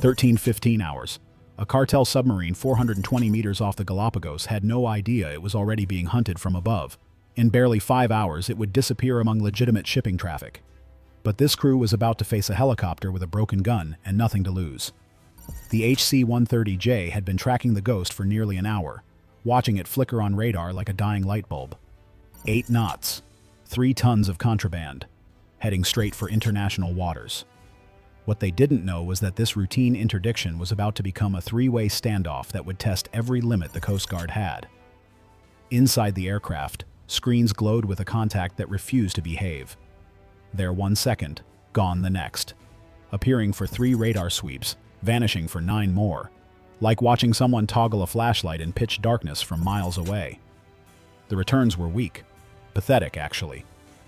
15 hours. A Cartel submarine 420 meters off the Galapagos had no idea it was already being hunted from above. In barely 5 hours, it would disappear among legitimate shipping traffic. But this crew was about to face a helicopter with a broken gun and nothing to lose. The HC-130J had been tracking the Ghost for nearly an hour, watching it flicker on radar like a dying light bulb. 8 knots, 3 tons of contraband, heading straight for international waters. What they didn't know was that this routine interdiction was about to become a 3-way standoff that would test every limit the Coast Guard had. Inside the aircraft, screens glowed with a contact that refused to behave. There 1 second, gone the next. Appearing for 3 radar sweeps, vanishing for 9 more. Like watching someone toggle a flashlight in pitch darkness from miles away. The returns were weak. Pathetic, actually.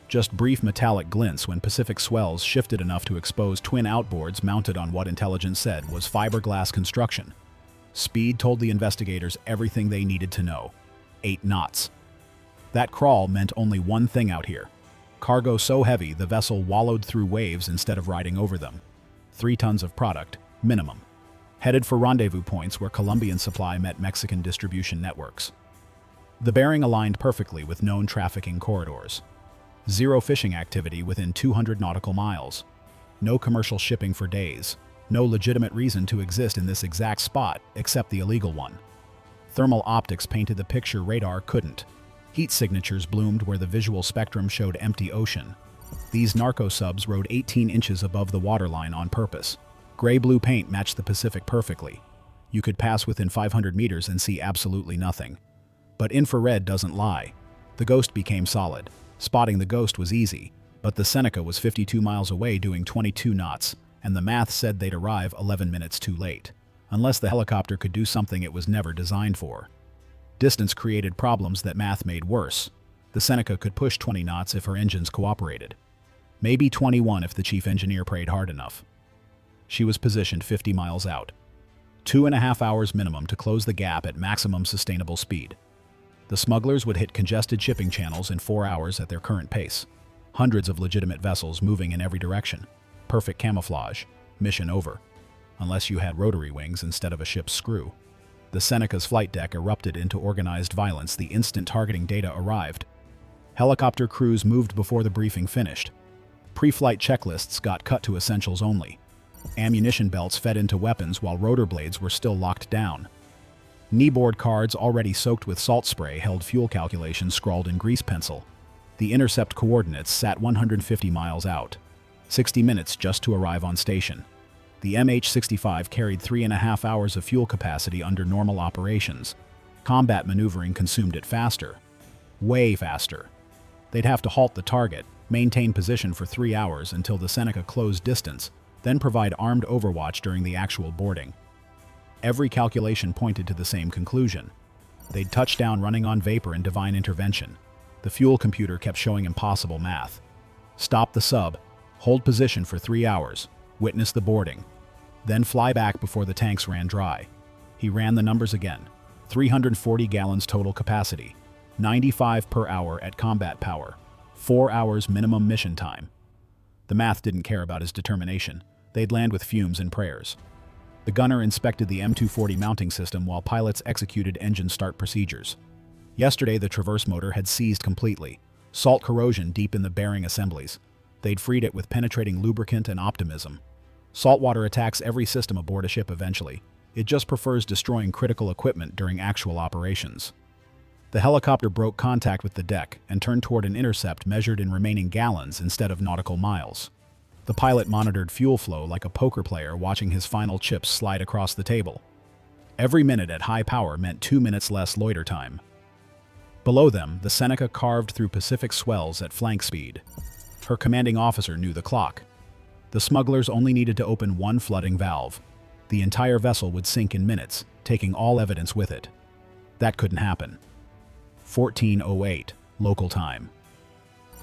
Just brief metallic glints when Pacific swells shifted enough to expose twin outboards mounted on what intelligence said was fiberglass construction. Speed told the investigators everything they needed to know. 8 knots. That crawl meant only one thing out here. Cargo so heavy the vessel wallowed through waves instead of riding over them. 3 tons of product, minimum. Headed for rendezvous points where Colombian supply met Mexican distribution networks. The bearing aligned perfectly with known trafficking corridors. 0 fishing activity within 200 nautical miles. No commercial shipping for days. No legitimate reason to exist in this exact spot except the illegal one. Thermal optics painted the picture radar couldn't. Heat signatures bloomed where the visual spectrum showed empty ocean. These narco subs rode 18 inches above the waterline on purpose. Gray-blue paint matched the Pacific perfectly. You could pass within 500 meters and see absolutely nothing. But infrared doesn't lie. The Ghost became solid. Spotting the Ghost was easy, but the Seneca was 52 miles away doing 22 knots, and the math said they'd arrive 11 minutes too late. Unless the helicopter could do something it was never designed for. Distance created problems that math made worse. The Seneca could push 20 knots if her engines cooperated. Maybe 21 if the chief engineer prayed hard enough. She was positioned 50 miles out. 2.5 hours minimum to close the gap at maximum sustainable speed. The smugglers would hit congested shipping channels in 4 hours at their current pace. Hundreds of legitimate vessels moving in every direction. Perfect camouflage. Mission over. Unless you had rotary wings instead of a ship's screw. The Seneca's flight deck erupted into organized violence the instant targeting data arrived. Helicopter crews moved before the briefing finished. Pre-flight checklists got cut to essentials only. Ammunition belts fed into weapons while rotor blades were still locked down. Kneeboard cards already soaked with salt spray held fuel calculations scrawled in grease pencil. The intercept coordinates sat 150 miles out. 60 minutes just to arrive on station. The MH-65 carried 3.5 hours of fuel capacity under normal operations. Combat maneuvering consumed it faster. Way faster. They'd have to halt the target, maintain position for 3 hours until the Seneca closed distance, then provide armed overwatch during the actual boarding. Every calculation pointed to the same conclusion. They'd touch down running on vapor and divine intervention. The fuel computer kept showing impossible math. Stop the sub, hold position for 3 hours, witness the boarding, then fly back before the tanks ran dry. He ran the numbers again. 340 gallons total capacity, 95 per hour at combat power, 4 hours minimum mission time. The math didn't care about his determination. They'd land with fumes and prayers. The gunner inspected the M240 mounting system while pilots executed engine start procedures. Yesterday, the Traverse motor had seized completely. Salt corrosion deep in the bearing assemblies. They'd freed it with penetrating lubricant and optimism. Saltwater attacks every system aboard a ship eventually. It just prefers destroying critical equipment during actual operations. The helicopter broke contact with the deck and turned toward an intercept measured in remaining gallons instead of nautical miles. The pilot monitored fuel flow like a poker player watching his final chips slide across the table. Every minute at high power meant 2 minutes less loiter time. Below them, the Seneca carved through Pacific swells at flank speed. Her commanding officer knew the clock. The smugglers only needed to open one flooding valve. The entire vessel would sink in minutes, taking all evidence with it. That couldn't happen. 14:08, local time.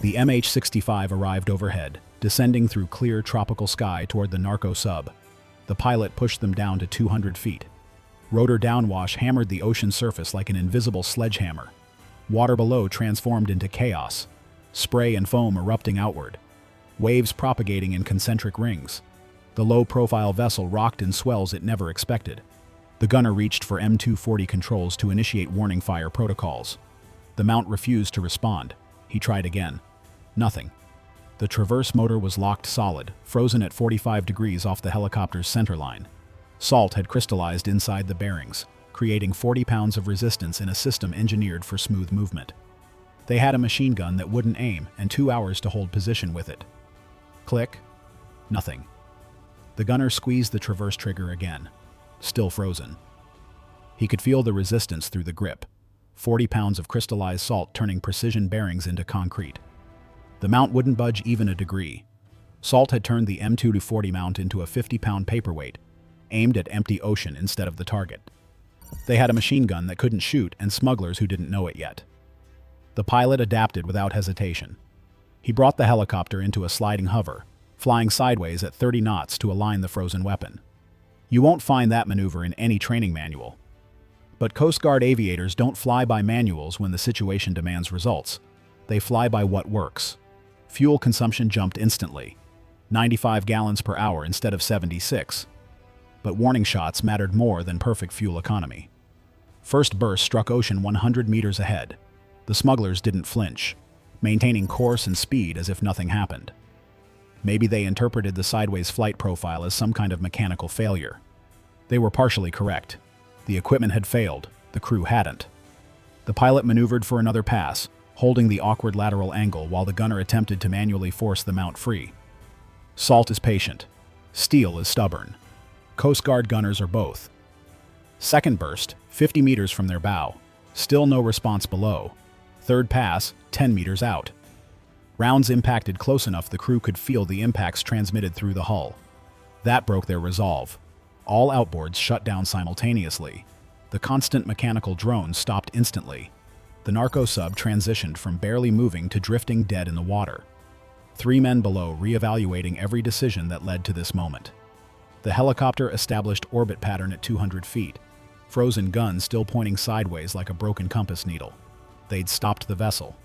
The MH-65 arrived overhead, descending through clear tropical sky toward the narco sub. The pilot pushed them down to 200 feet. Rotor downwash hammered the ocean surface like an invisible sledgehammer. Water below transformed into chaos. Spray and foam erupting outward. Waves propagating in concentric rings. The low-profile vessel rocked in swells it never expected. The gunner reached for M240 controls to initiate warning fire protocols. The mount refused to respond. He tried again. Nothing. The traverse motor was locked solid, frozen at 45 degrees off the helicopter's centerline. Salt had crystallized inside the bearings, creating 40 pounds of resistance in a system engineered for smooth movement. They had a machine gun that wouldn't aim and 2 hours to hold position with it. Click. Nothing. The gunner squeezed the traverse trigger again. Still frozen. He could feel the resistance through the grip. 40 pounds of crystallized salt turning precision bearings into concrete. The mount wouldn't budge even a degree. Salt had turned the M240 mount into a 50-pound paperweight, aimed at empty ocean instead of the target. They had a machine gun that couldn't shoot and smugglers who didn't know it yet. The pilot adapted without hesitation. He brought the helicopter into a sliding hover, flying sideways at 30 knots to align the frozen weapon. You won't find that maneuver in any training manual. But Coast Guard aviators don't fly by manuals when the situation demands results. They fly by what works. Fuel consumption jumped instantly. 95 gallons per hour instead of 76. But warning shots mattered more than perfect fuel economy. First burst struck ocean 100 meters ahead. The smugglers didn't flinch, maintaining course and speed as if nothing happened. Maybe they interpreted the sideways flight profile as some kind of mechanical failure. They were partially correct. The equipment had failed, the crew hadn't. The pilot maneuvered for another pass, holding the awkward lateral angle while the gunner attempted to manually force the mount free. Salt is patient. Steel is stubborn. Coast Guard gunners are both. Second burst, 50 meters from their bow. Still no response below. Third pass, 10 meters out. Rounds impacted close enough the crew could feel the impacts transmitted through the hull. That broke their resolve. All outboards shut down simultaneously. The constant mechanical drone stopped instantly. The narco sub transitioned from barely moving to drifting dead in the water. 3 men below reevaluating every decision that led to this moment. The helicopter established orbit pattern at 200 feet, frozen gun still pointing sideways like a broken compass needle. They'd stopped the vessel.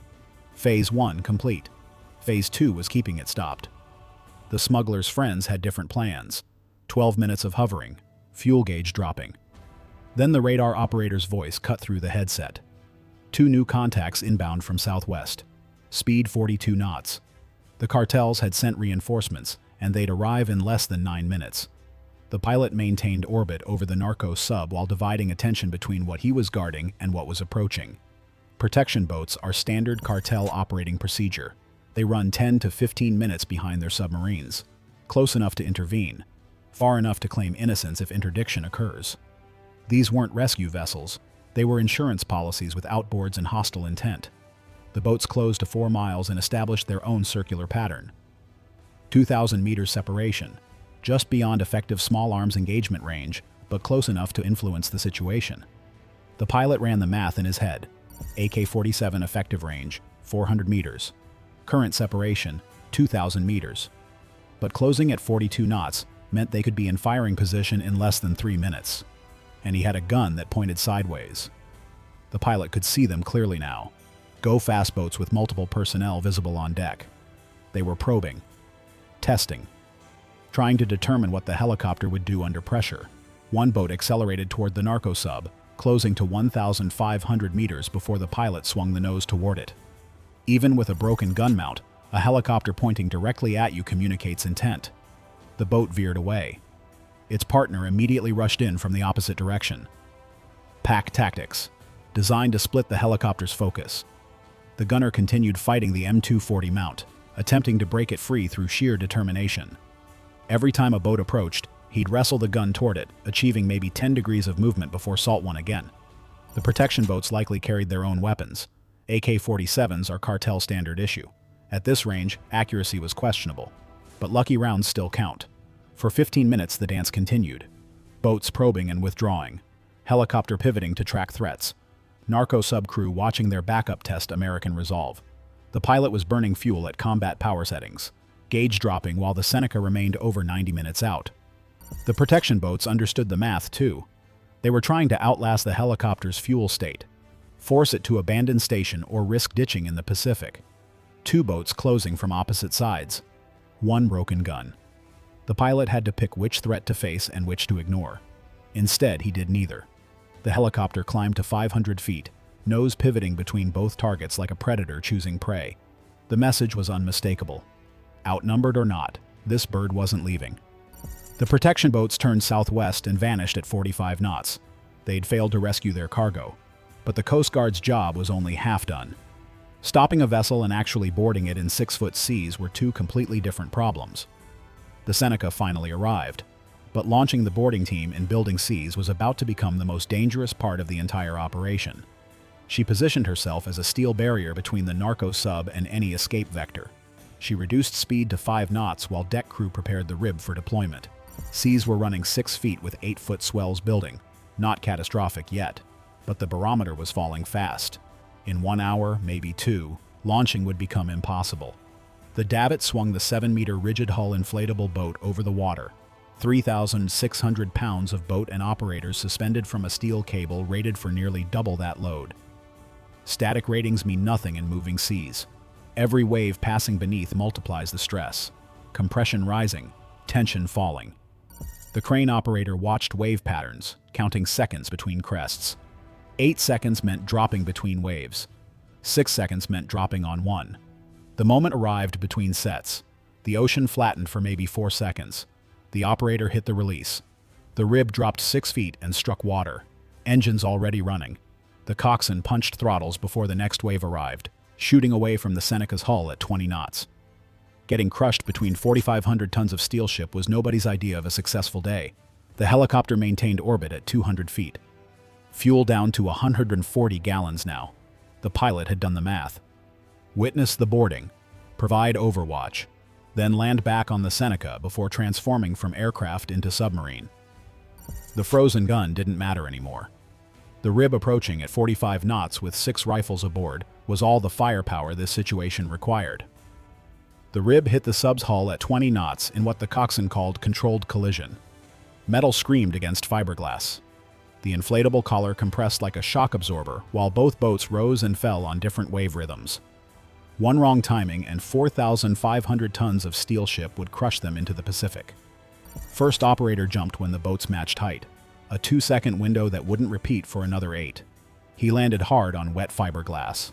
Phase 1 complete. Phase 2 was keeping it stopped. The smugglers' friends had different plans. 12 minutes of hovering, fuel gauge dropping. Then the radar operator's voice cut through the headset. 2 new contacts inbound from southwest. Speed 42 knots. The cartels had sent reinforcements, and they'd arrive in less than 9 minutes. The pilot maintained orbit over the narco sub while dividing attention between what he was guarding and what was approaching. Protection boats are standard cartel operating procedure. They run 10 to 15 minutes behind their submarines, close enough to intervene, far enough to claim innocence if interdiction occurs. These weren't rescue vessels. They were insurance policies with outboards and hostile intent. The boats closed to 4 miles and established their own circular pattern. 2,000 meters separation, just beyond effective small arms engagement range, but close enough to influence the situation. The pilot ran the math in his head. AK-47 effective range, 400 meters. Current separation, 2,000 meters. But closing at 42 knots meant they could be in firing position in less than 3 minutes. And he had a gun that pointed sideways. The pilot could see them clearly now. Go-fast boats with multiple personnel visible on deck. They were probing, testing, trying to determine what the helicopter would do under pressure. One boat accelerated toward the narco sub, closing to 1,500 meters before the pilot swung the nose toward it. Even with a broken gun mount, a helicopter pointing directly at you communicates intent. The boat veered away. Its partner immediately rushed in from the opposite direction. Pack tactics, designed to split the helicopter's focus. The gunner continued fighting the M240 mount, attempting to break it free through sheer determination. Every time a boat approached, he'd wrestle the gun toward it, achieving maybe 10 degrees of movement before Salt won again. The protection boats likely carried their own weapons. AK-47s are cartel standard issue. At this range, accuracy was questionable, but lucky rounds still count. For 15 minutes, the dance continued. Boats probing and withdrawing. Helicopter pivoting to track threats. Narco sub-crew watching their backup test American resolve. The pilot was burning fuel at combat power settings, gauge dropping while the Seneca remained over 90 minutes out. The protection boats understood the math too. They were trying to outlast the helicopter's fuel state, force it to abandon station or risk ditching in the Pacific. 2 boats closing from opposite sides. 1 broken gun. The pilot had to pick which threat to face and which to ignore. Instead, he did neither. The helicopter climbed to 500 feet, nose pivoting between both targets like a predator choosing prey. The message was unmistakable. Outnumbered or not, this bird wasn't leaving. The protection boats turned southwest and vanished at 45 knots. They'd failed to rescue their cargo. But the Coast Guard's job was only half done. Stopping a vessel and actually boarding it in 6-foot seas were two completely different problems. The Seneca finally arrived, but launching the boarding team in building seas was about to become the most dangerous part of the entire operation. She positioned herself as a steel barrier between the narco sub and any escape vector. She reduced speed to 5 knots while deck crew prepared the rib for deployment. Seas were running 6 feet with 8-foot swells building. Not catastrophic yet, but the barometer was falling fast. In 1 hour, maybe 2, launching would become impossible. The davit swung the 7-meter rigid hull inflatable boat over the water. 3,600 pounds of boat and operators suspended from a steel cable rated for nearly double that load. Static ratings mean nothing in moving seas. Every wave passing beneath multiplies the stress. Compression rising, tension falling. The crane operator watched wave patterns, counting seconds between crests. 8 seconds meant dropping between waves. 6 seconds meant dropping on one. The moment arrived between sets. The ocean flattened for maybe 4 seconds. The operator hit the release. The rib dropped 6 feet and struck water. Engines already running. The coxswain punched throttles before the next wave arrived, shooting away from the Seneca's hull at 20 knots. Getting crushed between 4,500 tons of steel ship was nobody's idea of a successful day. The helicopter maintained orbit at 200 feet. Fuel down to 140 gallons now. The pilot had done the math. Witness the boarding. Provide overwatch. Then land back on the Seneca before transforming from aircraft into submarine. The frozen gun didn't matter anymore. The rib approaching at 45 knots with 6 rifles aboard was all the firepower this situation required. The rib hit the sub's hull at 20 knots in what the coxswain called controlled collision. Metal screamed against fiberglass. The inflatable collar compressed like a shock absorber while both boats rose and fell on different wave rhythms. One wrong timing and 4,500 tons of steel ship would crush them into the Pacific. First operator jumped when the boats matched height, a 2-second window that wouldn't repeat for another 8. He landed hard on wet fiberglass.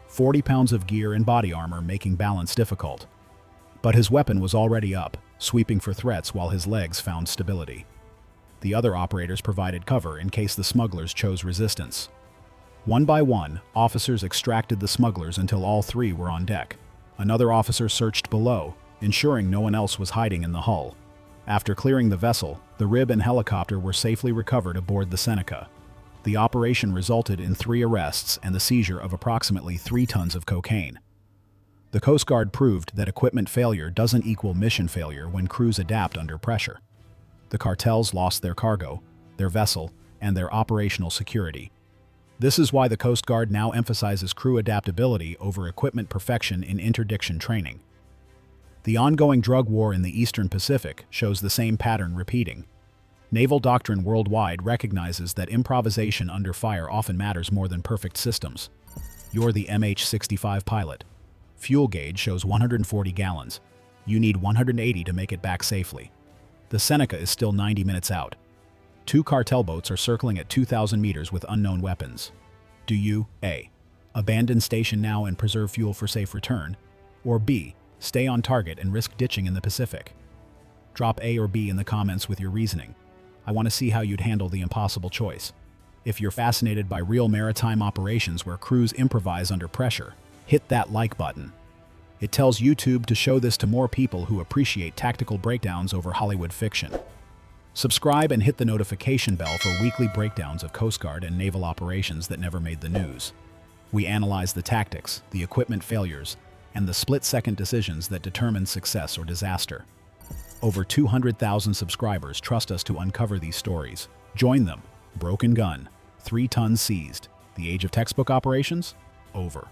40 pounds of gear and body armor making balance difficult. But his weapon was already up, sweeping for threats while his legs found stability. The other operators provided cover in case the smugglers chose resistance. One by one, officers extracted the smugglers until all 3 were on deck. Another officer searched below, ensuring no one else was hiding in the hull. After clearing the vessel, the rib and helicopter were safely recovered aboard the Seneca. The operation resulted in 3 arrests and the seizure of approximately 3 tons of cocaine. The Coast Guard proved that equipment failure doesn't equal mission failure when crews adapt under pressure. The cartels lost their cargo, their vessel, and their operational security. This is why the Coast Guard now emphasizes crew adaptability over equipment perfection in interdiction training. The ongoing drug war in the Eastern Pacific shows the same pattern repeating. Naval doctrine worldwide recognizes that improvisation under fire often matters more than perfect systems. You're the MH-65 pilot. Fuel gauge shows 140 gallons. You need 180 to make it back safely. The Seneca is still 90 minutes out. 2 cartel boats are circling at 2,000 meters with unknown weapons. Do you A. abandon station now and preserve fuel for safe return, or B. stay on target and risk ditching in the Pacific? Drop A or B in the comments with your reasoning. I want to see how you'd handle the impossible choice. If you're fascinated by real maritime operations where crews improvise under pressure, hit that like button. It tells YouTube to show this to more people who appreciate tactical breakdowns over Hollywood fiction. Subscribe and hit the notification bell for weekly breakdowns of Coast Guard and naval operations that never made the news. We analyze the tactics, the equipment failures, and the split-second decisions that determine success or disaster. Over 200,000 subscribers trust us to uncover these stories. Join them. Broken gun. 3 tons seized. The age of textbook operations? Over.